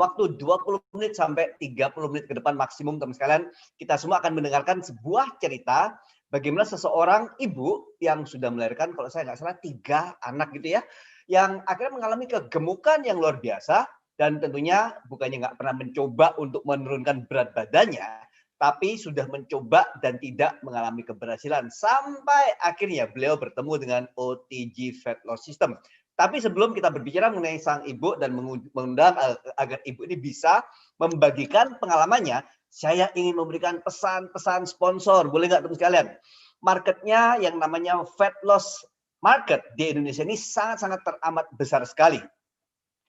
waktu 20 menit sampai 30 menit ke depan maksimum, teman sekalian, kita semua akan mendengarkan sebuah cerita bagaimana seseorang ibu yang sudah melahirkan, kalau saya nggak salah, 3 anak gitu ya, yang akhirnya mengalami kegemukan yang luar biasa, dan tentunya bukannya nggak pernah mencoba untuk menurunkan berat badannya, tapi sudah mencoba dan tidak mengalami keberhasilan. Sampai akhirnya beliau bertemu dengan OTG Fat Loss System. Tapi sebelum kita berbicara mengenai sang ibu dan mengundang agar ibu ini bisa membagikan pengalamannya, saya ingin memberikan pesan-pesan sponsor. Boleh nggak teman sekalian? Marketnya yang namanya fat loss market di Indonesia ini sangat-sangat teramat besar sekali.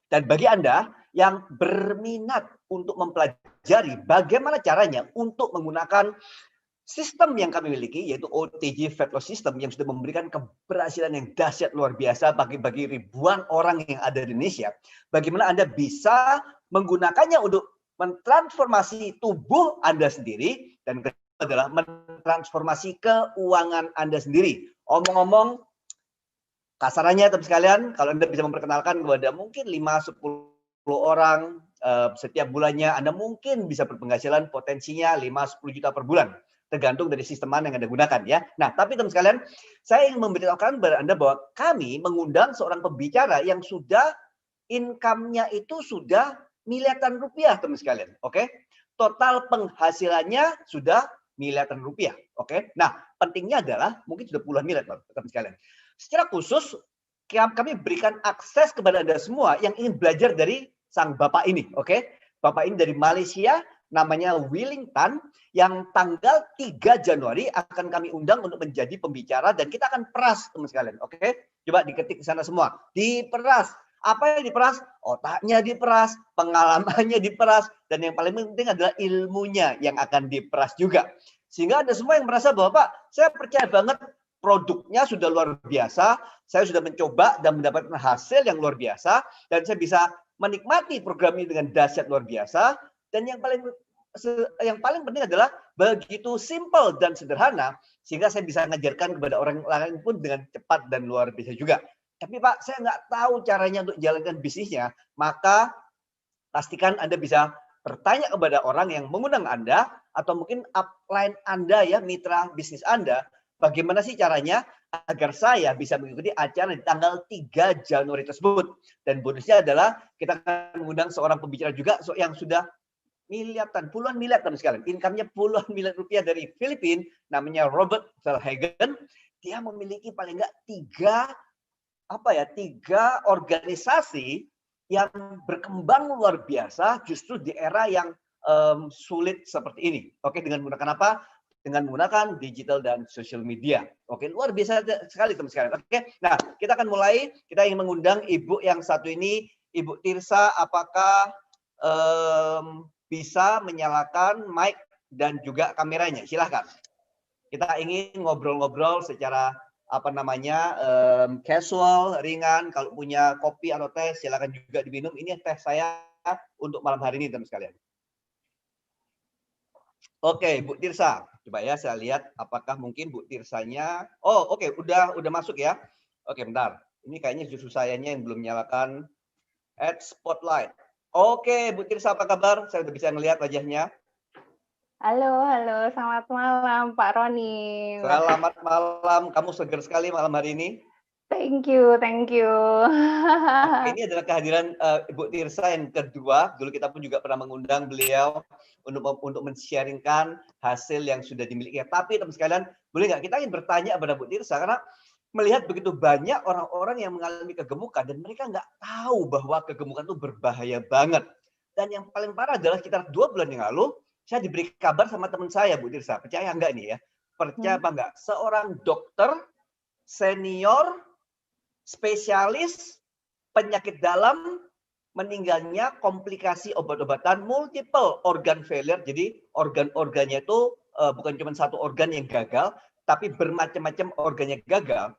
Dan bagi Anda yang berminat untuk mempelajari bagaimana caranya untuk menggunakan sistem yang kami miliki, yaitu OTG Fat Loss System, yang sudah memberikan keberhasilan yang dahsyat luar biasa bagi ribuan orang yang ada di Indonesia. Bagaimana Anda bisa menggunakannya untuk mentransformasi tubuh Anda sendiri, dan kedua adalah mentransformasi keuangan Anda sendiri. Omong-omong, kasarannya teman sekalian, kalau Anda bisa memperkenalkan kepada mungkin 5-10 orang setiap bulannya, Anda mungkin bisa berpenghasilan potensinya 5-10 juta per bulan. Tergantung dari sistem mana yang Anda gunakan ya. Nah, tapi teman sekalian, saya ingin memberitahukan kepada Anda bahwa kami mengundang seorang pembicara yang sudah income-nya itu sudah miliaran rupiah, teman sekalian. Oke? Total penghasilannya sudah miliaran rupiah. Oke? Nah, pentingnya adalah mungkin sudah puluhan miliar, teman sekalian. Secara khusus, kami berikan akses kepada Anda semua yang ingin belajar dari sang bapak ini. Oke? Bapak ini dari Malaysia, namanya Willing Tan, yang tanggal 3 Januari akan kami undang untuk menjadi pembicara, dan kita akan peras, teman sekalian. Oke? Coba diketik ke sana semua. Diperas. Apa yang diperas? Otaknya diperas, pengalamannya diperas, dan yang paling penting adalah ilmunya yang akan diperas juga. Sehingga Anda semua yang merasa bahwa, Pak, saya percaya banget produknya sudah luar biasa, saya sudah mencoba dan mendapatkan hasil yang luar biasa, dan saya bisa menikmati program ini dengan dahsyat luar biasa. Dan yang paling penting adalah begitu simple dan sederhana, sehingga saya bisa mengajarkan kepada orang lain pun dengan cepat dan luar biasa juga. Tapi Pak, saya nggak tahu caranya untuk jalankan bisnisnya. Maka pastikan Anda bisa bertanya kepada orang yang mengundang Anda, atau mungkin upline Anda ya, mitra bisnis Anda, bagaimana sih caranya agar saya bisa mengikuti acara di tanggal 3 Januari tersebut. Dan bonusnya adalah kita akan mengundang seorang pembicara juga yang sudah miliaran, puluhan miliar teman sekalian. Income-nya puluhan miliar rupiah dari Filipina, namanya Robert Verhagen. Dia memiliki paling enggak 3 organisasi yang berkembang luar biasa justru di era yang sulit seperti ini. Oke, dengan menggunakan apa? Dengan menggunakan digital dan social media. Oke, luar biasa sekali teman sekalian. Oke, nah kita akan mulai. Kita ingin mengundang ibu yang satu ini, Ibu Tirsa. Apakah bisa menyalakan mic dan juga kameranya? Silahkan. Kita ingin ngobrol-ngobrol secara casual, ringan. Kalau punya kopi atau teh, silakan juga diminum. Ini teh saya untuk malam hari ini, teman sekalian. Oke, Bu Tirsa. Coba ya, saya lihat apakah mungkin Bu Tirsanya. Oh, oke, udah masuk ya. Oke, bentar. Ini kayaknya justru sayanya yang belum nyalakan add spotlight. Oke, Bu Tirsa, apa kabar? Saya udah bisa ngelihat wajahnya. Halo, selamat malam Pak Roni. Selamat malam, kamu seger sekali malam hari ini. Thank you. Ini adalah kehadiran Ibu Tirsa yang kedua. Dulu kita pun juga pernah mengundang beliau untuk men-sharingkan hasil yang sudah dimiliki. Tapi teman sekalian, boleh nggak kita ingin bertanya kepada Bu Tirsa, karena melihat begitu banyak orang-orang yang mengalami kegemukan dan mereka nggak tahu bahwa kegemukan itu berbahaya banget. Dan yang paling parah adalah sekitar 2 bulan yang lalu, saya diberi kabar sama teman saya, Bu Tirsa. Percaya nggak nih ya? Percaya apa nggak? Seorang dokter senior spesialis penyakit dalam meninggalnya komplikasi obat-obatan multiple organ failure. Jadi organ-organnya itu bukan cuma satu organ yang gagal, tapi bermacam-macam organnya gagal.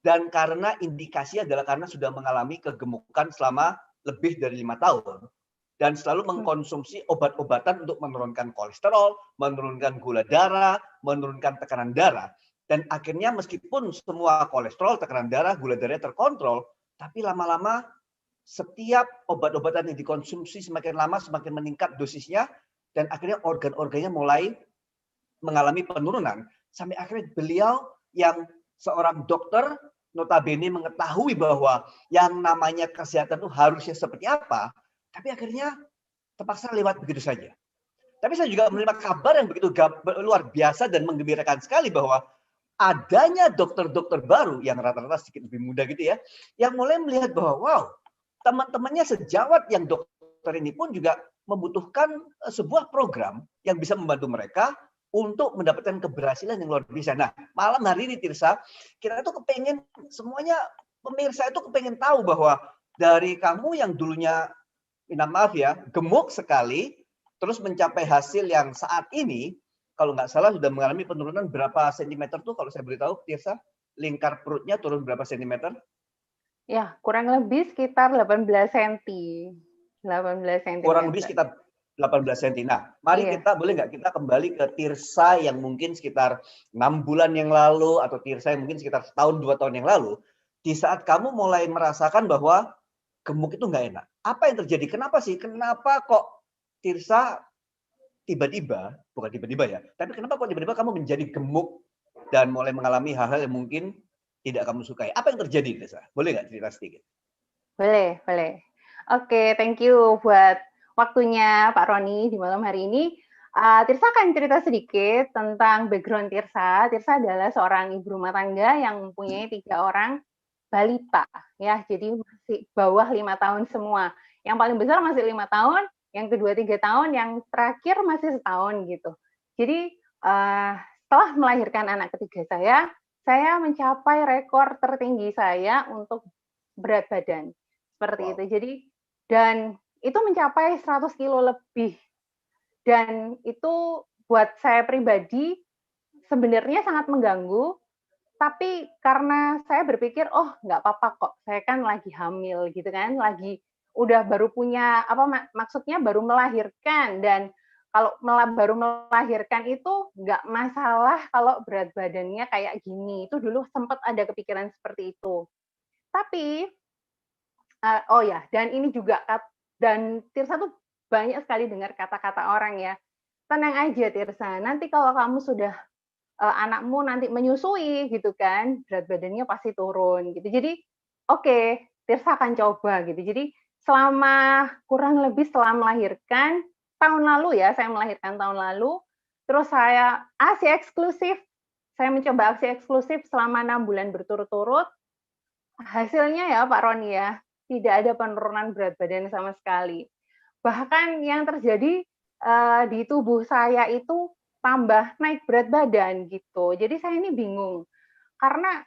Dan karena indikasi adalah karena sudah mengalami kegemukan selama lebih dari 5 tahun. Dan selalu mengkonsumsi obat-obatan untuk menurunkan kolesterol, menurunkan gula darah, menurunkan tekanan darah. Dan akhirnya meskipun semua kolesterol, tekanan darah, gula darahnya terkontrol, tapi lama-lama setiap obat-obatan yang dikonsumsi semakin lama semakin meningkat dosisnya, dan akhirnya organ-organnya mulai mengalami penurunan. Sampai akhirnya beliau yang seorang dokter notabene mengetahui bahwa yang namanya kesehatan itu harusnya seperti apa, tapi akhirnya terpaksa lewat begitu saja. Tapi saya juga menerima kabar yang begitu luar biasa dan menggembirakan sekali bahwa adanya dokter-dokter baru yang rata-rata sedikit lebih muda gitu ya, yang mulai melihat bahwa wow, teman-temannya sejawat yang dokter ini pun juga membutuhkan sebuah program yang bisa membantu mereka untuk mendapatkan keberhasilan yang luar biasa. Nah, malam hari ini Tirsa, kita tuh kepengen semuanya pemirsa itu kepengen tahu bahwa dari kamu yang dulunya, minta maaf ya, gemuk sekali, terus mencapai hasil yang saat ini, kalau nggak salah sudah mengalami penurunan berapa sentimeter tuh kalau saya beritahu, Tirsa? Lingkar perutnya turun berapa sentimeter? Ya, kurang lebih sekitar 18 cm. 18 Kurang lebih cm. sekitar 18 cm. Nah, mari Iya. kita boleh nggak kita kembali ke Tirsa yang mungkin sekitar 6 bulan yang lalu atau Tirsa yang mungkin sekitar setahun 2 tahun yang lalu, di saat kamu mulai merasakan bahwa gemuk itu nggak enak. Apa yang terjadi? Kenapa sih? Kenapa kok Tirsa tiba-tiba, bukan tiba-tiba ya, tapi kenapa kok tiba-tiba kamu menjadi gemuk dan mulai mengalami hal-hal yang mungkin tidak kamu sukai? Apa yang terjadi, Tirsa? Boleh nggak cerita sedikit? Boleh, boleh. Oke, thank you buat waktunya Pak Roni di malam hari ini. Tirsa akan cerita sedikit tentang background Tirsa. Tirsa adalah seorang ibu rumah tangga yang mempunyai 3 orang balita, ya. Jadi masih bawah 5 tahun semua. Yang paling besar masih 5 tahun, yang kedua 3 tahun, yang terakhir masih setahun gitu. Jadi setelah melahirkan anak ketiga saya mencapai rekor tertinggi saya untuk berat badan. Seperti Wow. itu. Jadi dan itu mencapai 100 kilo lebih. Dan itu buat saya pribadi sebenarnya sangat mengganggu, tapi karena saya berpikir, "Oh, nggak apa-apa kok, saya kan lagi hamil," gitu kan, lagi udah baru punya maksudnya baru melahirkan, dan kalau baru melahirkan itu nggak masalah kalau berat badannya kayak gini. Itu dulu sempat ada kepikiran seperti itu. Tapi oh ya, dan ini juga dan Tirsa tuh banyak sekali dengar kata-kata orang ya, "Tenang aja Tirsa, nanti kalau kamu sudah anakmu nanti menyusui gitu kan, berat badannya pasti turun," gitu. Jadi, oke, Tirsa akan coba gitu. Jadi selama kurang lebih setelah melahirkan, tahun lalu ya, saya melahirkan tahun lalu, terus saya mencoba aksi eksklusif selama 6 bulan berturut-turut. Hasilnya ya Pak Roni ya, tidak ada penurunan berat badan sama sekali. Bahkan yang terjadi, di tubuh saya itu tambah naik berat badan gitu. Jadi saya ini bingung, karena,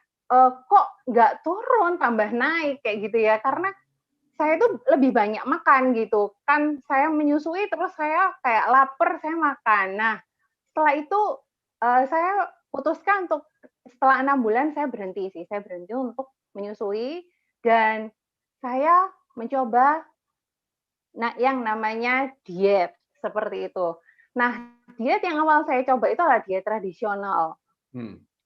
kok nggak turun tambah naik kayak gitu ya, karena saya itu lebih banyak makan gitu. Kan saya menyusui terus saya kayak lapar, saya makan. Nah, setelah itu, saya putuskan untuk setelah 6 bulan saya berhenti sih, saya berhenti untuk menyusui dan saya mencoba yang namanya diet, seperti itu. Nah, diet yang awal saya coba itu adalah diet tradisional.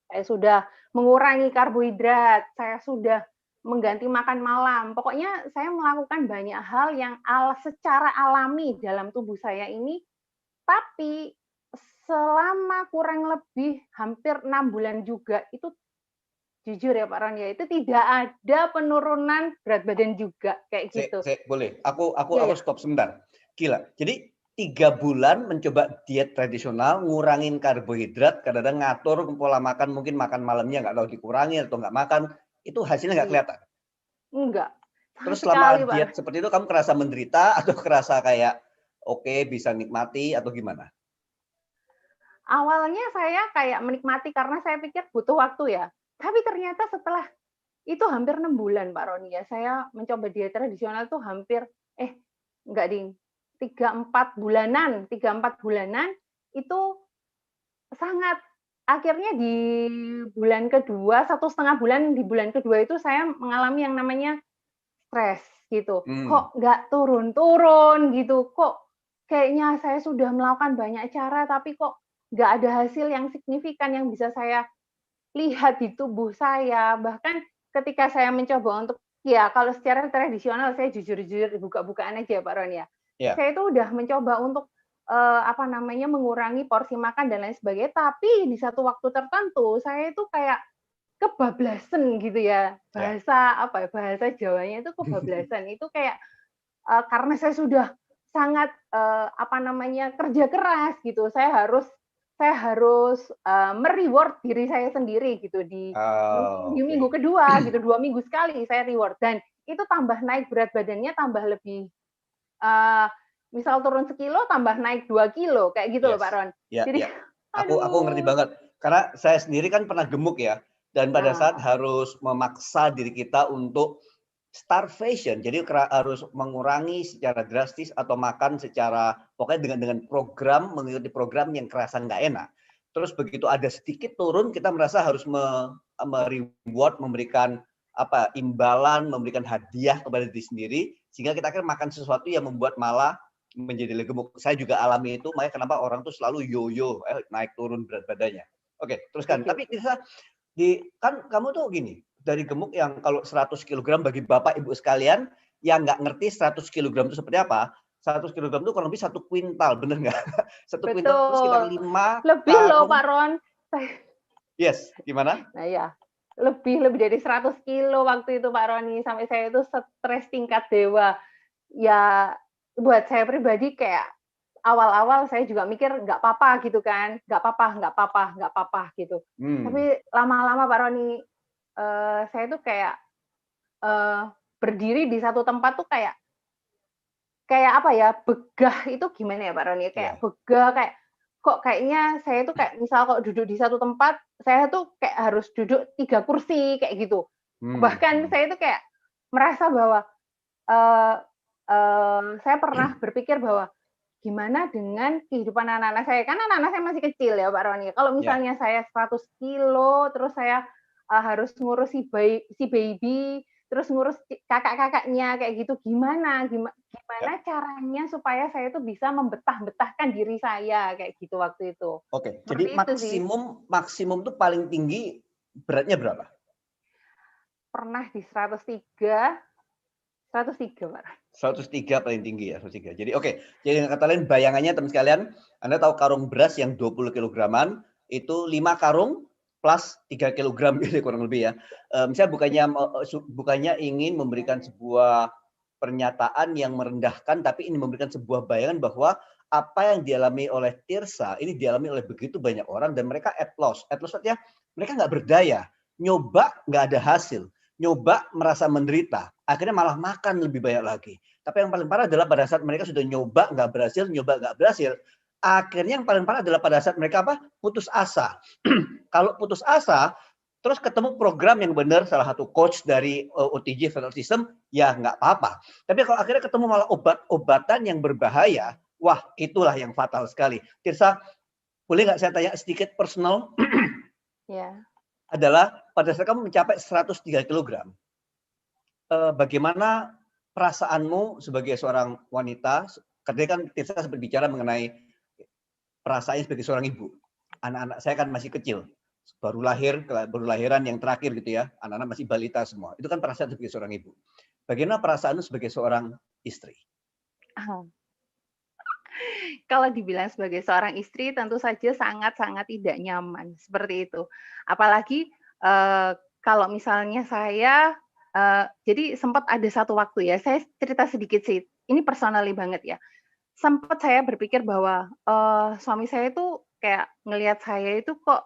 Saya sudah mengurangi karbohidrat, saya sudah mengganti makan malam. Pokoknya saya melakukan banyak hal yang secara alami dalam tubuh saya ini, tapi selama kurang lebih hampir 6 bulan juga, itu jujur ya Pak Ron ya, itu tidak ada penurunan berat badan juga, kayak gitu. Boleh, aku Iya, ya. stop sebentar. Gila, jadi 3 bulan mencoba diet tradisional, ngurangin karbohidrat, kadang-kadang ngatur pola makan, mungkin makan malamnya nggak tahu dikurangi atau nggak makan, itu hasilnya nggak Iya. kelihatan. Enggak, sama Terus sekali selama Pak. diet seperti itu kamu kerasa menderita atau kerasa kayak oke bisa nikmati atau gimana? Awalnya saya kayak menikmati karena saya pikir butuh waktu ya. Tapi ternyata setelah itu hampir 6 bulan Pak Roni ya, saya mencoba diet tradisional tuh hampir enggak ding, 3-4 bulanan itu sangat akhirnya di bulan kedua, 1,5 bulan di bulan kedua itu saya mengalami yang namanya stres gitu. Kok nggak turun-turun gitu, kok kayaknya saya sudah melakukan banyak cara tapi kok nggak ada hasil yang signifikan yang bisa saya lihat di tubuh saya. Bahkan ketika saya mencoba untuk Ya, kalau secara tradisional saya jujur-jujur buka-bukaan aja ya Pak Ron ya. Ya. Saya itu udah mencoba untuk apa namanya mengurangi porsi makan dan lain sebagainya, tapi di satu waktu tertentu saya itu kayak kebablasan gitu ya. Ya. Bahasa Jawanya itu kebablasan. Itu kayak karena saya sudah sangat apa namanya kerja keras gitu. Saya harus mereward diri saya sendiri gitu di minggu Oke. kedua gitu, 2 minggu sekali saya reward dan itu tambah naik berat badannya tambah lebih uh, misal turun sekilo tambah naik 2 kilo kayak gitu loh Pak Yes. Ron. Ya, Jadi ya. Aku ngerti aduh. banget. Karena saya sendiri kan pernah gemuk ya. Dan pada saat Nah, harus memaksa diri kita untuk starvation, jadi harus mengurangi secara drastis atau makan secara pokoknya dengan program, mengikuti program yang kerasa nggak enak. Terus begitu ada sedikit turun, kita merasa harus reward, memberikan imbalan, memberikan hadiah kepada diri sendiri, sehingga kita akhirnya makan sesuatu yang membuat malah menjadi gemuk. Saya juga alami itu, makanya kenapa orang tuh selalu yo-yo, naik turun berat badannya. Oke, teruskan. Tapi bisa kan kamu tuh gini, dari gemuk yang kalau 100 kg bagi Bapak Ibu sekalian yang nggak ngerti 100 kg itu seperti apa, 100 kg itu kurang lebih 1 kuintal, bener nggak? 1 kuintal itu sekitar betul. 5 Lebih loh Pak karung. Ron. Yes, gimana? Nah ya, lebih dari 100 kilo waktu itu Pak Roni, sampai saya itu stres tingkat dewa. Ya, buat saya pribadi kayak awal-awal saya juga mikir nggak apa-apa gitu kan, nggak apa-apa gitu. Tapi lama-lama Pak Roni, saya tuh kayak berdiri di satu tempat tuh kayak apa ya, begah itu gimana ya Pak Roni, kayak Iya. begah, kayak kok kayaknya saya tuh kayak misal kok duduk di satu tempat, saya tuh kayak harus duduk 3 kursi kayak gitu. Bahkan saya itu kayak merasa bahwa, eee saya pernah berpikir bahwa, gimana dengan kehidupan anak-anak saya, kan anak-anak saya masih kecil ya Pak Roni, kalau Ya. misalnya saya 100 kilo, terus saya, harus ngurus si baby, terus ngurus kakak-kakaknya kayak gitu, gimana Ya. caranya supaya saya tuh bisa membetah-betahkan diri saya, kayak gitu waktu itu. Oke, jadi Seperti itu sih. maksimum tuh paling tinggi beratnya berapa? Pernah di 103 Pak. 103 paling tinggi ya, 103. Jadi oke, jadi dengan kata lain bayangannya teman sekalian, Anda tahu karung beras yang 20 kilograman, itu 5 karung plus 3 kilogram gitu kurang lebih ya. Saya bukannya ingin memberikan sebuah pernyataan yang merendahkan, tapi ini memberikan sebuah bayangan bahwa apa yang dialami oleh Tirsa, ini dialami oleh begitu banyak orang dan mereka at loss. At loss artinya mereka nggak berdaya, nyoba nggak ada hasil, nyoba merasa menderita, akhirnya malah makan lebih banyak lagi. Tapi yang paling parah adalah pada saat mereka sudah nyoba nggak berhasil, akhirnya yang paling parah adalah pada saat mereka putus asa. Kalau putus asa, terus ketemu program yang benar, salah satu coach dari OTG Federal System, ya nggak apa-apa. Tapi kalau akhirnya ketemu malah obat-obatan yang berbahaya, wah itulah yang fatal sekali. Tirsa, boleh nggak saya tanya sedikit personal? Ya. Adalah pada saat kamu mencapai 103 kg, bagaimana perasaanmu sebagai seorang wanita? Ketika kan Tirsa sempat bicara mengenai perasaannya sebagai seorang ibu. Anak-anak saya kan masih kecil, baru lahiran yang terakhir gitu ya, anak-anak masih balita semua. Itu kan perasaan sebagai seorang ibu. Bagaimana perasaanmu sebagai seorang istri? Kalau dibilang sebagai seorang istri tentu saja sangat-sangat tidak nyaman, seperti itu. Apalagi, kalau misalnya saya, jadi sempat ada satu waktu ya, saya cerita sedikit sih, ini personally banget ya. Sempat saya berpikir bahwa, suami saya itu kayak ngelihat saya itu kok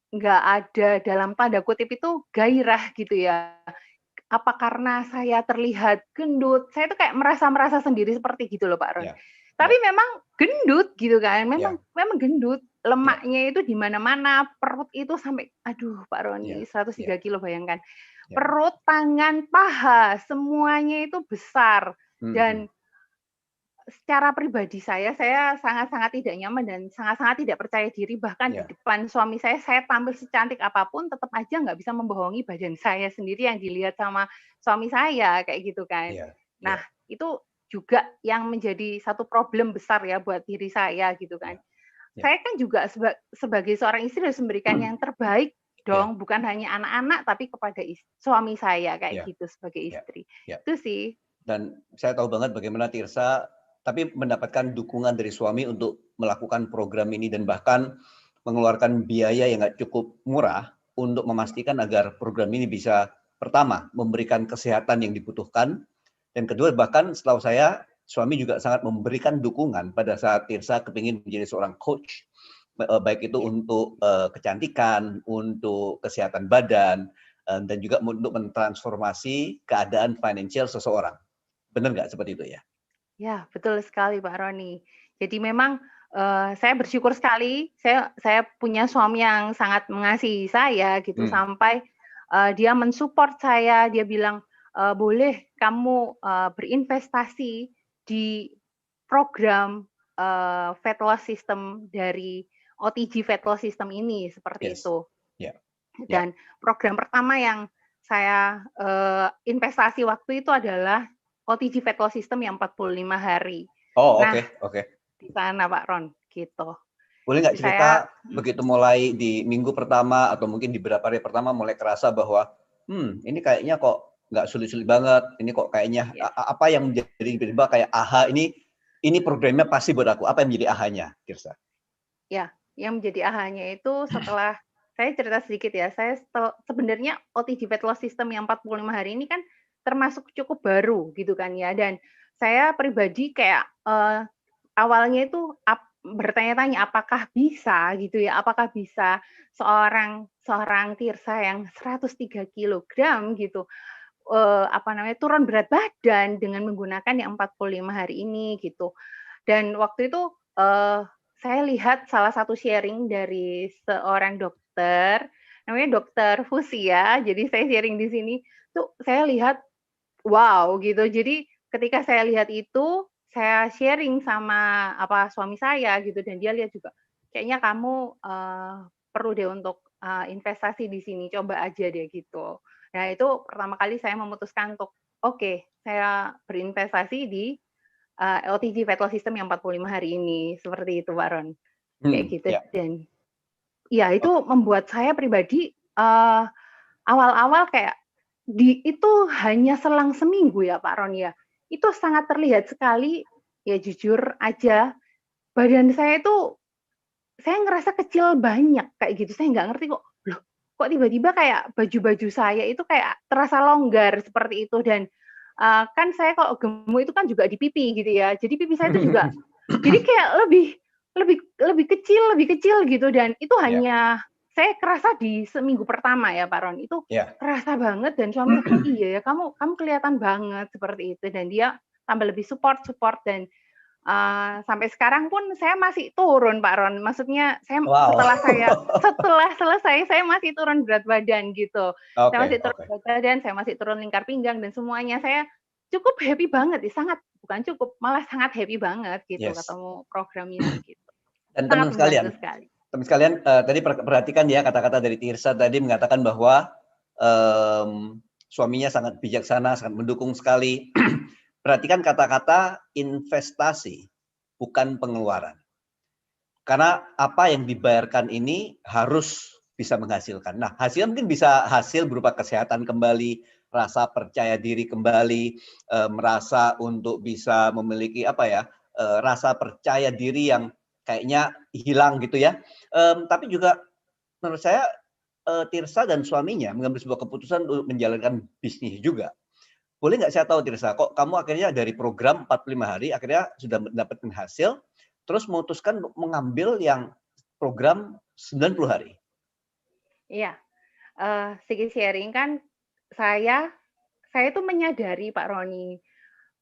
nggak ada dalam tanda kutip itu gairah gitu ya. Apa karena saya terlihat gendut? Saya tuh kayak merasa sendiri seperti gitu loh Pak Ron. Ya, Tapi ya, memang gendut gitu kan, memang ya, memang gendut, ya, lemaknya itu di mana-mana, perut itu sampai aduh Pak ya, Roni ya, 103 kilo bayangkan. ya. Perut, tangan, paha, semuanya itu besar dan secara pribadi saya sangat-sangat tidak nyaman dan sangat-sangat tidak percaya diri, bahkan di Ya. depan suami saya tampil secantik apapun, tetap aja nggak bisa membohongi badan saya sendiri yang dilihat sama suami saya, kayak gitu kan. Ya, Nah, ya, itu juga yang menjadi satu problem besar ya buat diri saya, gitu kan. ya, ya, Saya kan juga sebagai seorang istri harus memberikan yang terbaik dong, bukan hanya anak-anak tapi kepada suami saya kayak Ya, gitu sebagai ya, istri. ya. Itu sih. Dan saya tahu banget bagaimana Tirsa tapi mendapatkan dukungan dari suami untuk melakukan program ini dan bahkan mengeluarkan biaya yang nggak cukup murah untuk memastikan agar program ini bisa pertama memberikan kesehatan yang dibutuhkan dan kedua bahkan setahu saya suami juga sangat memberikan dukungan pada saat Tirsa kepingin menjadi seorang coach baik itu untuk kecantikan, untuk kesehatan badan dan juga untuk mentransformasi keadaan finansial seseorang. Benar nggak seperti itu ya? Ya, betul sekali Pak Roni. Jadi memang saya bersyukur sekali, saya punya suami yang sangat mengasihi saya gitu, sampai dia mensupport saya, dia bilang, "Boleh kamu berinvestasi di program fat loss system dari OTG Fat Loss System ini," seperti Yes. itu. Yeah. Dan program pertama yang saya investasi waktu itu adalah OTG Fat Loss System yang 45 hari. Oh, Nah, oke. di sana Pak Ron, gitu. Boleh nggak Jadi cerita saya begitu mulai di minggu pertama atau mungkin di beberapa hari pertama mulai kerasa bahwa ini kayaknya kok nggak sulit-sulit banget, ini kok kayaknya yes. apa yang menjadi tiba-tiba kayak aha ini programnya pasti buat aku, apa yang menjadi ahanya, Tirsa? Ya, yang menjadi ahanya itu setelah saya cerita sedikit ya, saya sebenarnya OTG Fat Loss System yang 45 hari ini kan termasuk cukup baru gitu kan ya, dan saya pribadi kayak awalnya itu bertanya-tanya apakah bisa gitu ya, apakah bisa seorang Tirsa yang 103 kilogram gitu, turun berat badan dengan menggunakan yang 45 hari ini gitu. Dan waktu itu saya lihat salah satu sharing dari seorang dokter, namanya Dokter Fusia. Jadi saya sharing di sini tuh saya lihat wow gitu. Jadi ketika saya lihat itu, saya sharing sama suami saya gitu dan dia lihat juga, kayaknya kamu perlu deh untuk investasi di sini, coba aja deh gitu. Nah itu pertama kali saya memutuskan untuk oke, saya berinvestasi di OTG Fat Loss System yang 45 hari ini, seperti itu Pak Ron. Kayak gitu Ya. dan ya itu membuat saya pribadi awal-awal kayak itu hanya selang seminggu ya Pak Ron ya. Itu sangat terlihat sekali ya jujur aja badan saya itu saya ngerasa kecil banyak kayak gitu. Saya nggak ngerti kok. Loh, kok tiba-tiba kayak baju-baju saya itu kayak terasa longgar seperti itu dan kan saya kalau gemuk itu kan juga di pipi gitu ya. Jadi pipi saya itu juga jadi kayak lebih kecil gitu dan itu hanya saya kerasa di seminggu pertama ya Pak Ron, itu kerasa banget dan suami saya, "Iya ya, kamu kelihatan banget," seperti itu dan dia tambah lebih support dan sampai sekarang pun saya masih turun Pak Ron, maksudnya saya setelah selesai saya masih turun berat badan gitu. Saya masih turun berat badan, saya masih turun lingkar pinggang dan semuanya saya cukup happy banget, bukan cukup, malah sangat happy banget gitu ketemu program ini gitu. Dan Sangat membantu sekali. teman sekalian tadi perhatikan ya kata-kata dari Tirsa tadi mengatakan bahwa suaminya sangat bijaksana, sangat mendukung sekali. Perhatikan kata-kata investasi, bukan pengeluaran. Karena apa yang dibayarkan ini harus bisa menghasilkan. Nah, hasilnya mungkin bisa hasil berupa kesehatan kembali, rasa percaya diri kembali, merasa untuk bisa memiliki rasa percaya diri yang kayaknya hilang gitu ya. Tapi juga menurut saya Tirsa dan suaminya mengambil sebuah keputusan untuk menjalankan bisnis juga. Boleh nggak saya tahu Tirsa, kok kamu akhirnya dari program 45 hari akhirnya sudah mendapatkan hasil, terus memutuskan untuk mengambil yang program 90 hari? Iya, sedikit sharing kan saya itu menyadari Pak Roni,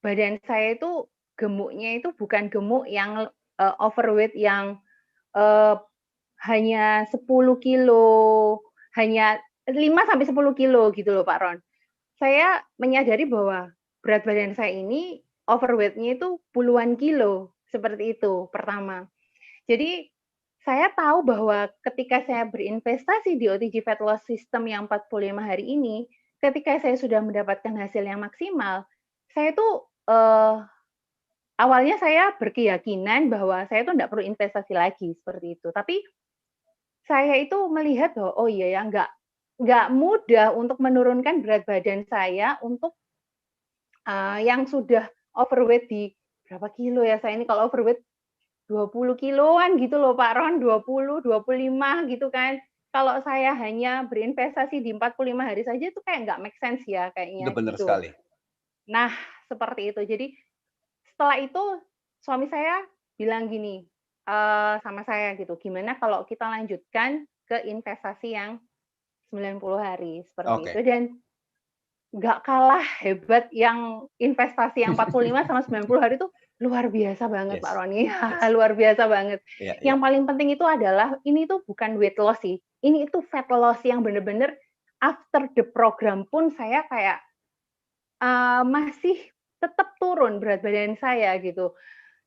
badan saya itu gemuknya itu bukan gemuk yang overweight yang hanya 10 kilo, hanya 5 sampai 10 kilo gitu loh Pak Ron. Saya menyadari bahwa berat badan saya ini overweight-nya itu puluhan kilo, seperti itu pertama. Jadi saya tahu bahwa ketika saya berinvestasi di OTG Fat Loss System yang 45 hari ini, ketika saya sudah mendapatkan hasil yang maksimal, saya tuh awalnya saya berkeyakinan bahwa saya tuh enggak perlu investasi lagi seperti itu. Tapi saya itu melihat bahwa, oh iya ya, nggak mudah untuk menurunkan berat badan saya untuk, yang sudah overweight di berapa kilo ya, saya ini kalau overweight 20 kiloan gitu loh Pak Ron, 20, 25 gitu kan. Kalau saya hanya berinvestasi di 45 hari saja itu kayak nggak make sense ya Itu kayaknya benar gitu. sekali. Nah, seperti itu. Jadi setelah itu suami saya bilang gini, sama saya gitu, "Gimana kalau kita lanjutkan ke investasi yang 90 hari?" Seperti itu Oke. dan nggak kalah hebat yang investasi yang 45 sama 90 hari itu luar biasa banget Pak Yes. Roni, ya, Yes. luar biasa banget. Iya, iya. Yang paling penting itu adalah ini tuh bukan weight loss sih, ini itu fat loss yang bener-bener after the program pun saya kayak, masih tetap turun berat badan saya gitu.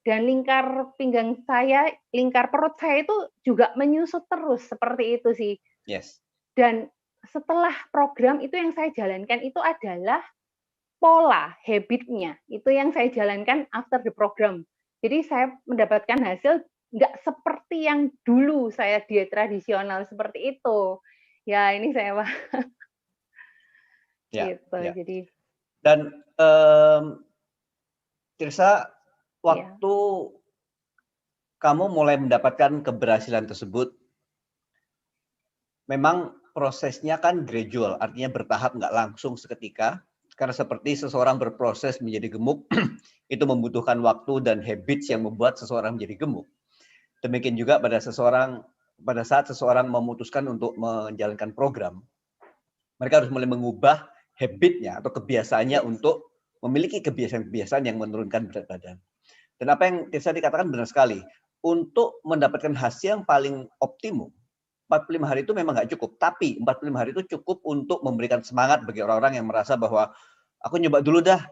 Dan lingkar pinggang saya, lingkar perut saya itu juga menyusut terus, seperti itu sih. Yes. Dan setelah program itu yang saya jalankan itu adalah pola, habit-nya, itu yang saya jalankan after the program. Jadi saya mendapatkan hasil nggak seperti yang dulu saya diet tradisional seperti itu. Ya ini saya Ya, gitu, ya. jadi Dan, Tirsa, ya. waktu kamu mulai mendapatkan keberhasilan tersebut, memang prosesnya kan gradual, artinya bertahap, nggak langsung seketika. Karena seperti seseorang berproses menjadi gemuk, itu membutuhkan waktu dan habits yang membuat seseorang menjadi gemuk. Demikian juga pada saat seseorang memutuskan untuk menjalankan program, mereka harus mulai mengubah habitnya atau kebiasaannya Yes. untuk memiliki kebiasaan-kebiasaan yang menurunkan berat badan. Dan apa yang Tirsa dikatakan benar sekali. Untuk mendapatkan hasil yang paling optimum, 45 hari itu memang nggak cukup. Tapi 45 hari itu cukup untuk memberikan semangat bagi orang-orang yang merasa bahwa aku nyoba dulu dah.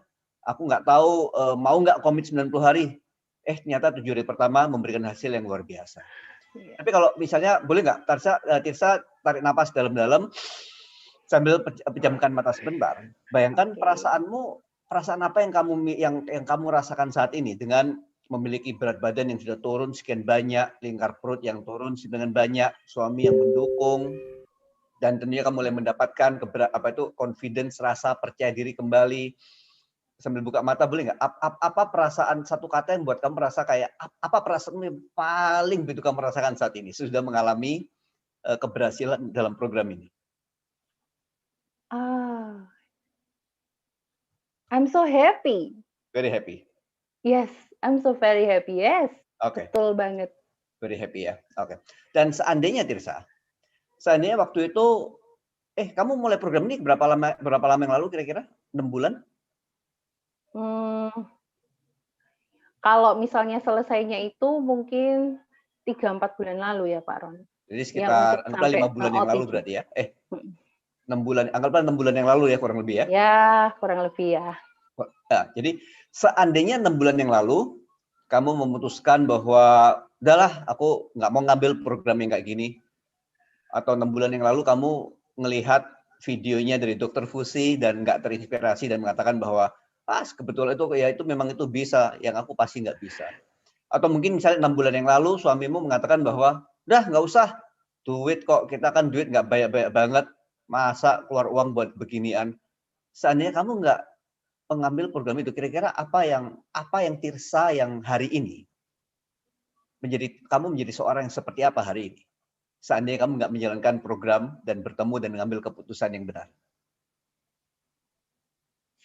Aku nggak tahu mau nggak komit 90 hari. Ternyata 7 hari pertama memberikan hasil yang luar biasa. Iya. Tapi kalau misalnya boleh nggak Tirsa tarik napas dalam-dalam sambil pejamkan mata sebentar. Bayangkan Oke. perasaan apa yang kamu rasakan saat ini dengan memiliki berat badan yang sudah turun sekian banyak, lingkar perut yang turun sekian banyak, suami yang mendukung, dan tentunya kamu mulai mendapatkan confidence, rasa percaya diri kembali. Sambil buka mata boleh nggak? Apa perasaan satu kata yang buat kamu merasa kayak apa perasaan yang paling begitu kamu rasakan saat ini sudah mengalami keberhasilan dalam program ini? Ah, I'm so happy. Very happy. Yes, I'm so very happy. Yes, Oke. betul banget. Very happy ya. Oke. Dan seandainya Tirsa, seandainya waktu itu, kamu mulai program ini berapa lama yang lalu kira-kira? 6 bulan? Hmm, kalau misalnya selesainya itu mungkin 3-4 bulan lalu ya Pak Ron, Jadi yang untuk sekitar anggaplah 5 sampai bulan yang lalu OTG. berarti ya? Mhm. 6 bulan, anggaplah 6 bulan yang lalu ya kurang lebih ya? Ya, kurang lebih ya. Nah, jadi seandainya 6 bulan yang lalu, kamu memutuskan bahwa, udahlah aku nggak mau ngambil program yang kayak gini, atau 6 bulan yang lalu kamu ngelihat videonya dari Dokter Fusi dan nggak terinspirasi dan mengatakan bahwa, kebetulan itu memang itu bisa, yang aku pasti nggak bisa. Atau mungkin misalnya 6 bulan yang lalu suamimu mengatakan bahwa, udah nggak usah, duit kok, kita kan duit nggak banyak-banyak banget, masa keluar uang buat beginian. Seandainya kamu nggak mengambil program itu, kira-kira apa yang Tirsa yang hari ini kamu menjadi seorang yang seperti apa hari ini? Seandainya kamu nggak menjalankan program dan bertemu dan mengambil keputusan yang benar.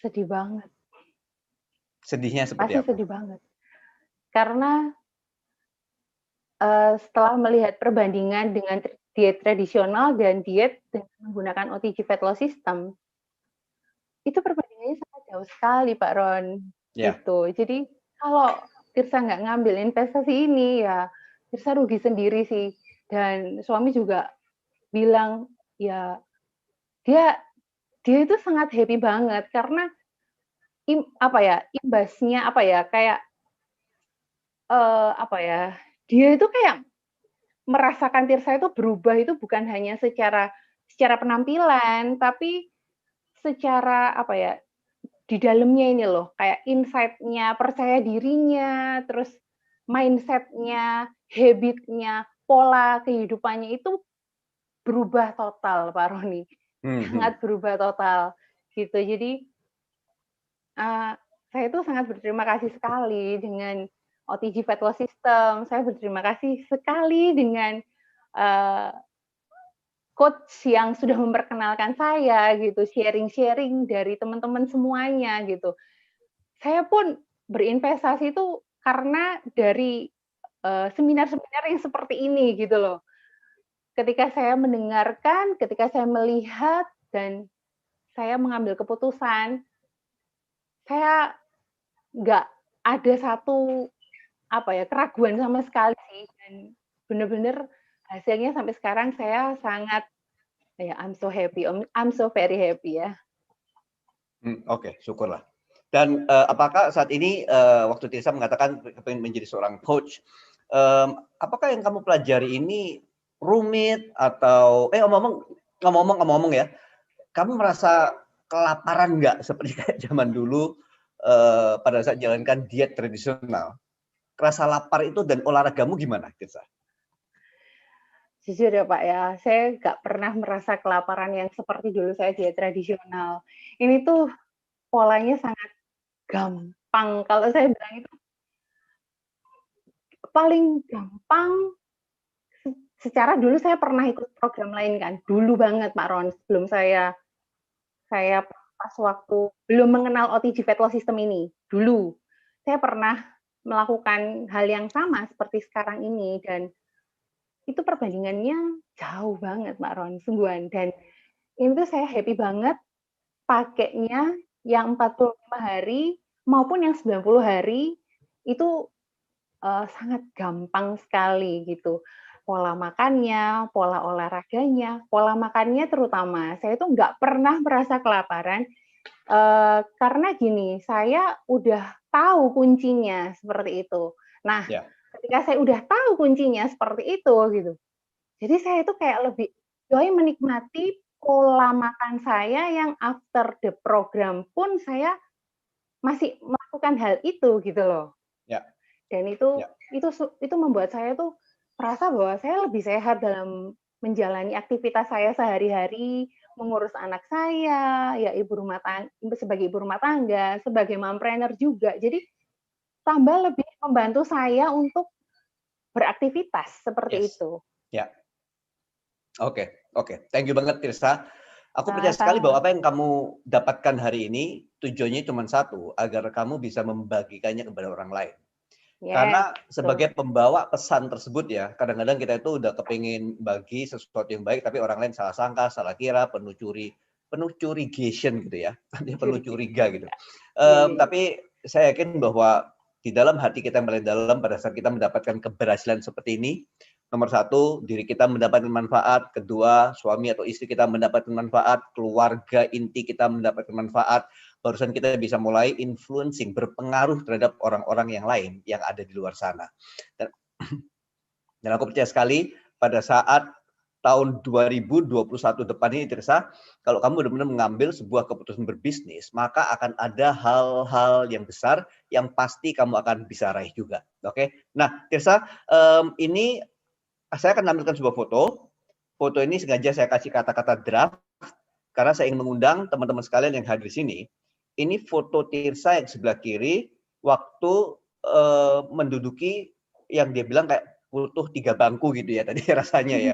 Sedih banget, Sedihnya seperti pasti apa? sedih banget. Karena, setelah melihat perbandingan dengan diet tradisional dan diet dengan menggunakan OTG Fat Loss System, itu perbandingannya sangat jauh sekali Pak Ron, Ya, gitu. Jadi kalau Tirsa nggak ngambil investasi ini, ya Tirsa rugi sendiri sih. Dan suami juga bilang, ya dia dia itu sangat happy banget karena imbasnya kayak, dia itu kayak merasakan Tirsa itu berubah itu bukan hanya secara penampilan, tapi secara di dalamnya ini loh, kayak insight-nya, percaya dirinya, terus mindset-nya, habit-nya, pola kehidupannya itu berubah total, Pak Roni. Sangat berubah total, gitu. Jadi, saya itu sangat berterima kasih sekali dengan OTG Fat Loss System. Saya berterima kasih sekali dengan coach yang sudah memperkenalkan saya gitu, sharing-sharing dari teman-teman semuanya gitu. Saya pun berinvestasi itu karena dari seminar-seminar yang seperti ini gitu loh. Ketika saya mendengarkan, ketika saya melihat dan saya mengambil keputusan, saya nggak ada satu keraguan sama sekali sih, dan benar-benar hasilnya sampai sekarang saya sangat I'm so happy, I'm so very happy ya. Oke, syukurlah. Dan apakah saat ini waktu Tirsa mengatakan ingin menjadi seorang coach, apakah yang kamu pelajari ini rumit atau ngomong-ngomong ya, kamu merasa kelaparan nggak seperti kayak zaman dulu pada saat jalankan diet tradisional? Rasa lapar itu dan olahragamu gimana, Tirsa? Jujur ya Pak ya, saya nggak pernah merasa kelaparan yang seperti dulu saya diet tradisional. Ini tuh polanya sangat gampang. Kalau saya bilang itu paling gampang. Secara dulu saya pernah ikut program lain kan, dulu banget Pak Ron, sebelum saya pas waktu belum mengenal OTG Fat Loss System ini. Dulu saya pernah melakukan hal yang sama seperti sekarang ini, dan itu perbandingannya jauh banget Pak Ron, sungguhan. Dan itu saya happy banget pakainya yang 45 hari maupun yang 90 hari itu sangat gampang sekali gitu. Pola makannya, pola olahraganya, pola makannya terutama. Saya tuh nggak pernah merasa kelaparan karena gini, saya udah tahu kuncinya seperti itu. Nah, ketika saya udah tahu kuncinya seperti itu gitu, jadi saya itu kayak lebih enjoy menikmati pola makan saya yang after the program pun saya masih melakukan hal itu gitu loh. Dan itu membuat saya tuh merasa bahwa saya lebih sehat dalam menjalani aktivitas saya sehari-hari, mengurus anak saya, ya sebagai ibu rumah tangga, sebagai mompreneur juga. Jadi tambah lebih membantu saya untuk beraktivitas seperti itu. Ya. Oke. Thank you banget Tirsa. Aku percaya sekali bahwa apa yang kamu dapatkan hari ini tujuannya cuma satu, agar kamu bisa membagikannya kepada orang lain. Karena sebagai pembawa pesan tersebut ya, kadang-kadang kita itu udah kepingin bagi sesuatu yang baik, tapi orang lain salah sangka, salah kira, penuh curigation gitu ya, penuh curiga gitu. Tapi saya yakin bahwa di dalam hati kita yang paling dalam pada saat kita mendapatkan keberhasilan seperti ini, nomor satu, diri kita mendapatkan manfaat, kedua, suami atau istri kita mendapatkan manfaat, keluarga inti kita mendapatkan manfaat, barusan kita bisa mulai influencing, berpengaruh terhadap orang-orang yang lain yang ada di luar sana. Dan aku percaya sekali pada saat tahun 2021 depan ini, Tirsa, kalau kamu benar-benar mengambil sebuah keputusan berbisnis, maka akan ada hal-hal yang besar yang pasti kamu akan bisa raih juga. Oke? Nah, Tirsa, ini saya akan tampilkan sebuah foto. Foto ini sengaja saya kasih kata-kata draft, karena saya ingin mengundang teman-teman sekalian yang hadir di sini. Ini foto Tirsa yang sebelah kiri waktu menduduki yang dia bilang kayak butuh 3 bangku gitu ya tadi rasanya ya.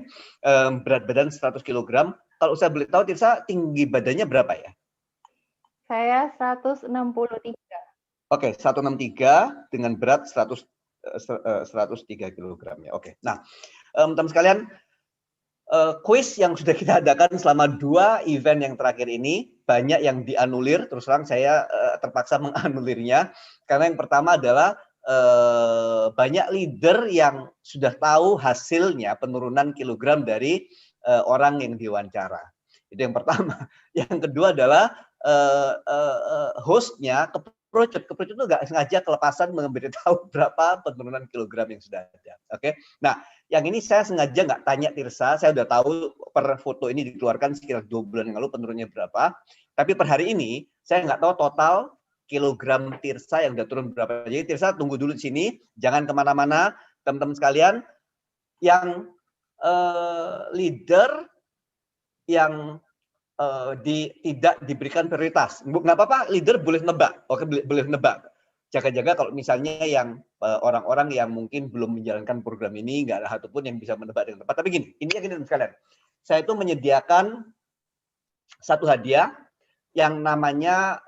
Berat badan 100 kg. Kalau saya boleh tahu Tirsa tinggi badannya berapa ya? Saya 163. Oke, 163 dengan berat 103 kg ya. Oke. Nah, teman-teman sekalian, quiz yang sudah kita adakan selama 2 event yang terakhir ini banyak yang dianulir. Terus terang saya terpaksa menganulirnya karena yang pertama adalah banyak leader yang sudah tahu hasilnya penurunan kilogram dari orang yang diwawancara. Itu yang pertama. Yang kedua adalah hostnya keperucut itu nggak sengaja kelepasan memberitahu berapa penurunan kilogram yang sudah ada. Oke. Nah, yang ini saya sengaja nggak tanya Tirsa, saya udah tahu per foto ini dikeluarkan sekitar 2 bulan yang lalu penurunannya berapa. Tapi per hari ini saya nggak tahu total kilogram Tirsa yang udah turun berapa. Jadi Tirsa tunggu dulu di sini, jangan kemana-mana, teman-teman sekalian. Yang leader yang tidak diberikan prioritas. Nggak apa-apa, leader boleh nebak. Oke, boleh nebak. Jaga-jaga kalau misalnya yang orang-orang yang mungkin belum menjalankan program ini, nggak ada satupun yang bisa menebak dengan tepat. Tapi gini, intinya gini sekalian. Saya itu menyediakan satu hadiah yang namanya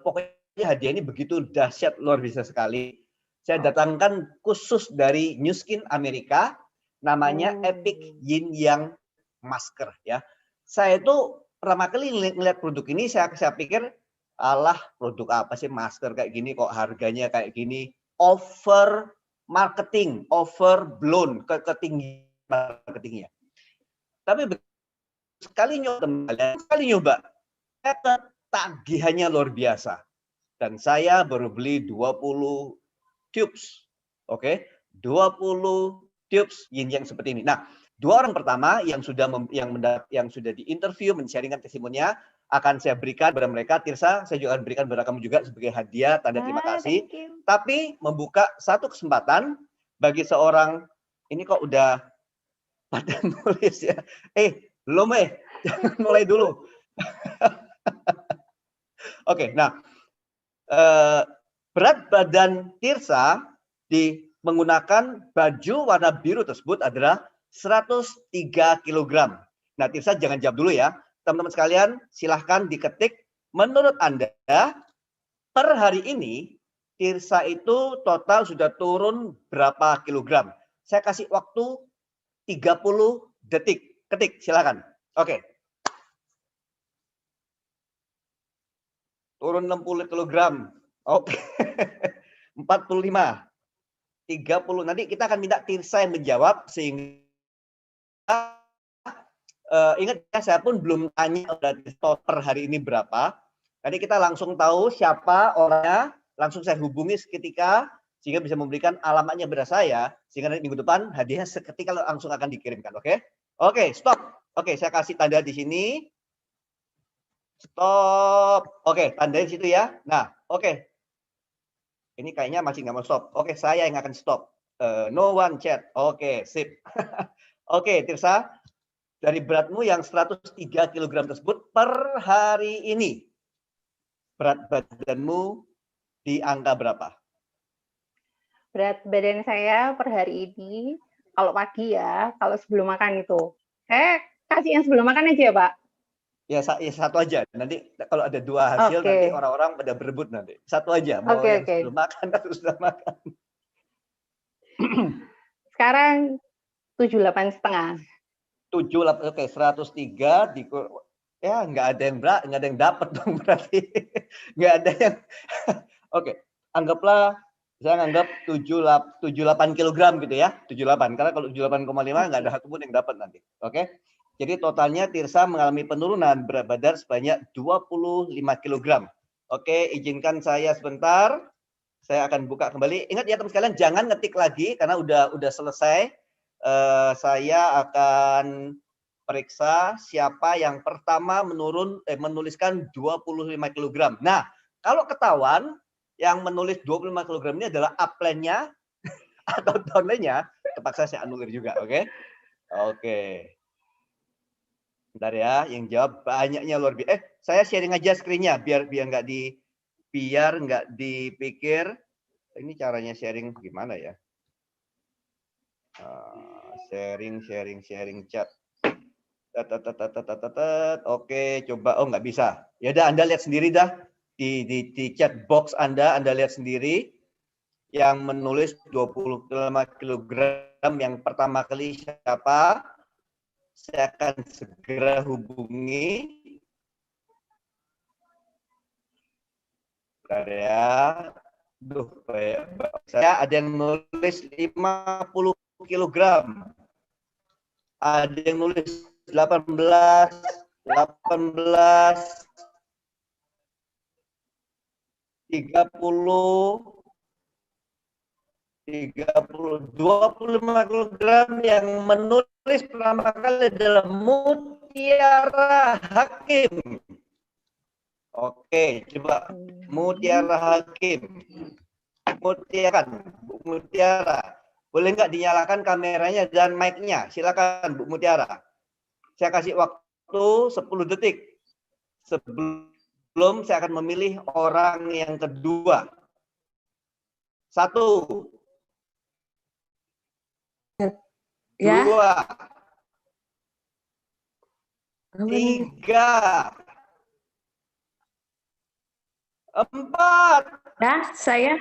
pokoknya hadiah ini begitu dahsyat, luar biasa sekali. Saya datangkan khusus dari Nu Skin Amerika, namanya Epic Yin Yang Masker ya. Saya itu pertama kali ngelihat produk ini, saya pikir, alah produk apa sih masker kayak gini kok harganya kayak gini, over marketing, overblown, ketinggian marketingnya. Tapi sekali nyoba, tagihannya luar biasa. Dan saya baru beli 20 tubes. Oke, 20 tubes yin yang seperti ini. Nah, dua orang pertama yang sudah diinterview, men-sharingkan testimoninya, akan saya berikan kepada mereka. Tirsa, saya juga akan berikan kepada kamu juga sebagai hadiah, tanda terima kasih. Tapi membuka satu kesempatan bagi seorang, ini kok udah pada nulis ya. Belum jangan mulai dulu. Oke, nah, berat badan Tirsa menggunakan baju warna biru tersebut adalah 103 kg. Nah, Tirsa jangan jawab dulu ya. Teman-teman sekalian, silahkan diketik. Menurut Anda, per hari ini, Tirsa itu total sudah turun berapa kilogram? Saya kasih waktu 30 detik. Ketik, silakan. Oke. Turun 60 kg. Oke. 45. 30. Nanti kita akan minta Tirsa yang menjawab sehingga ingat ya, saya pun belum tanya per hari ini berapa. Nanti kita langsung tahu siapa orangnya, langsung saya hubungi seketika sehingga bisa memberikan alamatnya kepada saya sehingga nanti minggu depan hadiahnya seketika langsung akan dikirimkan. Oke? Oke, stop. Oke, saya kasih tanda di sini. Stop. Oke, tandanya di situ ya. Nah, oke. Ini kayaknya masih nggak mau stop. Oke, saya yang akan stop. No one chat. Oke, sip. Oke, Tirsa. Dari beratmu yang 103 kg tersebut per hari ini, berat badanmu di angka berapa? Berat badan saya per hari ini, kalau pagi ya, kalau sebelum makan itu. Saya kasih yang sebelum makan aja ya, Pak? Ya satu aja. Nanti kalau ada dua hasil, nanti orang-orang pada berebut nanti. Satu aja, mau yang sebelum makan atau sudah makan. Sekarang 78,5. 78, oke, 103 ya nggak ada yang dapat dong berarti. Nggak ada yang oke, anggaplah saya anggap 78 kg gitu ya, 78. Karena kalau 78,5 nggak ada satupun yang dapat nanti. Oke. Jadi totalnya Tirsa mengalami penurunan berat badan sebanyak 25 kg. Oke, izinkan saya sebentar. Saya akan buka kembali. Ingat ya teman sekalian, jangan ngetik lagi karena udah selesai. Saya akan periksa siapa yang pertama menuliskan 25 kg. Nah, kalau ketahuan yang menulis 25 kg ini adalah upline-nya atau downline-nya, terpaksa saya anulir juga, oke? Oke. Bentar ya, yang jawab banyaknya luar biasa. Saya sharing aja screen-nya biar nggak dipikir ini caranya sharing gimana ya? Sharing chat. Oke, coba. Oh, nggak bisa. Ya udah, Anda lihat sendiri dah di chat box Anda lihat sendiri yang menulis 25 kg yang pertama kali siapa. Saya akan segera hubungi. Bentar ya. Saya ada yang nulis 50 kg. Ada yang nulis 18, 30, 25 kg yang menulis pertama kali adalah Mutiara Hakim. Oke, coba Mutiara Hakim. Mutiara. Boleh nggak dinyalakan kameranya dan mic-nya? Silakan Bu Mutiara. Saya kasih waktu 10 detik sebelum saya akan memilih orang yang kedua. 1, Ya. 2, 3, 4. Ya, saya.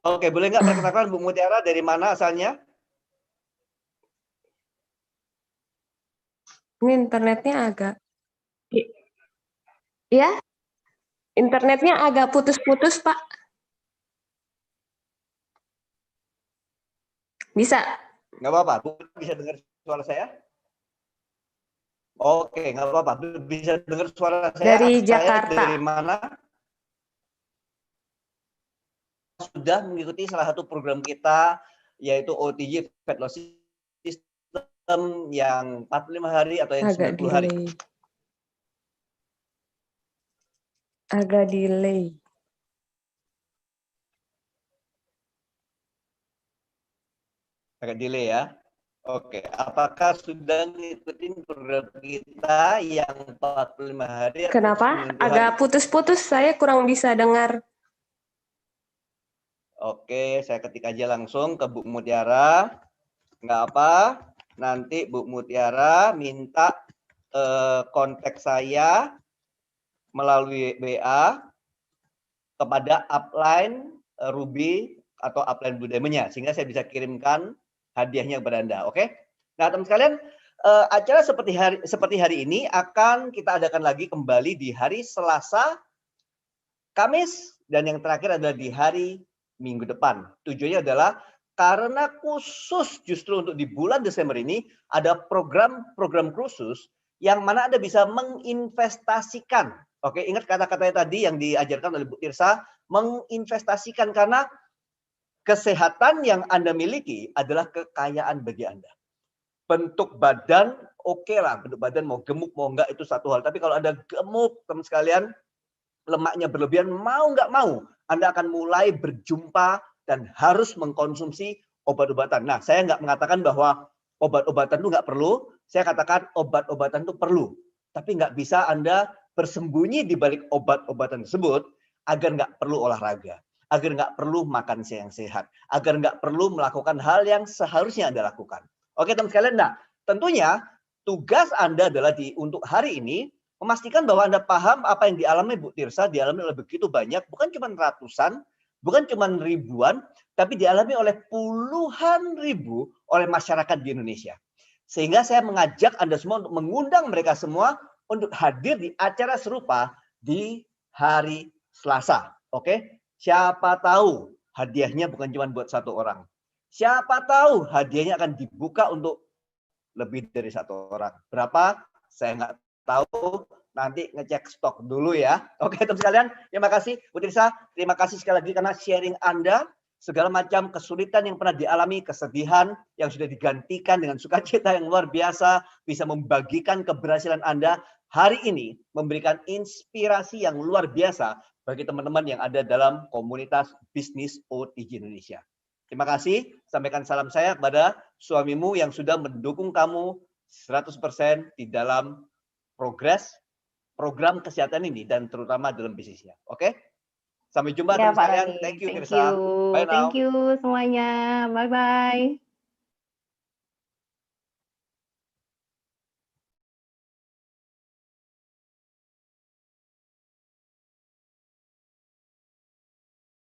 Oke, boleh nggak perkenalkan Bu Mutiara dari mana asalnya? Ini internetnya agak. Ya, internetnya agak putus-putus, Pak. Bisa. Nggak apa-apa, Bu bisa dengar suara saya? Oke, nggak apa-apa. Bisa dengar suara saya. Dari Saya Jakarta. dari mana? Sudah mengikuti salah satu program kita, yaitu OTG Fat Loss System yang 45 hari atau yang Agak 90 hari. delay. Agak delay. Agak delay ya. Oke, apakah sudah ngikutin program kita yang 45 hari? Kenapa? Agak putus-putus, saya kurang bisa dengar. Oke, saya ketik aja langsung ke Bu Mutiara. Nggak apa, nanti Bu Mutiara minta kontak saya melalui WA kepada upline Ruby atau upline Budemenya, sehingga saya bisa kirimkan hadiahnya kepada Anda. Oke? Nah, teman sekalian, acara seperti hari ini akan kita adakan lagi kembali di hari Selasa, Kamis, dan yang terakhir adalah di hari Minggu depan. Tujuannya adalah karena khusus justru untuk di bulan Desember ini ada program-program khusus yang mana Anda bisa menginvestasikan. Oke, ingat kata-katanya tadi yang diajarkan oleh Bu Tirsa, menginvestasikan karena kesehatan yang Anda miliki adalah kekayaan bagi Anda. Bentuk badan, oke lah, bentuk badan mau gemuk mau enggak itu satu hal. Tapi kalau Anda gemuk, teman sekalian, lemaknya berlebihan, mau nggak mau, Anda akan mulai berjumpa dan harus mengkonsumsi obat-obatan. Nah, saya nggak mengatakan bahwa obat-obatan itu nggak perlu, saya katakan obat-obatan itu perlu. Tapi nggak bisa Anda bersembunyi di balik obat-obatan tersebut agar nggak perlu olahraga, agar nggak perlu makan yang sehat, agar nggak perlu melakukan hal yang seharusnya Anda lakukan. Oke, teman sekalian, nah tentunya tugas Anda adalah untuk hari ini memastikan bahwa Anda paham apa yang dialami Bu Tirsa, dialami oleh begitu banyak, bukan cuma ratusan, bukan cuma ribuan, tapi dialami oleh puluhan ribu oleh masyarakat di Indonesia. Sehingga saya mengajak Anda semua untuk mengundang mereka semua untuk hadir di acara serupa di hari Selasa. Oke? Siapa tahu hadiahnya bukan cuma buat satu orang. Siapa tahu hadiahnya akan dibuka untuk lebih dari satu orang. Berapa? Saya nggak tahu, nanti ngecek stok dulu ya. Oke, teman sekalian, terima kasih Bu Tirsa, terima kasih sekali lagi karena sharing Anda, segala macam kesulitan yang pernah dialami, kesedihan yang sudah digantikan dengan sukacita yang luar biasa, bisa membagikan keberhasilan Anda hari ini, memberikan inspirasi yang luar biasa bagi teman-teman yang ada dalam komunitas bisnis OTG Indonesia. Terima kasih, sampaikan salam saya kepada suamimu yang sudah mendukung kamu 100% di dalam progres program kesehatan ini dan terutama dalam bisnisnya. Oke? Sampai jumpa Ya, teman Pak sekalian. Roni. Thank you Thank Tirsa. you. Bye now. Thank you semuanya. Bye-bye.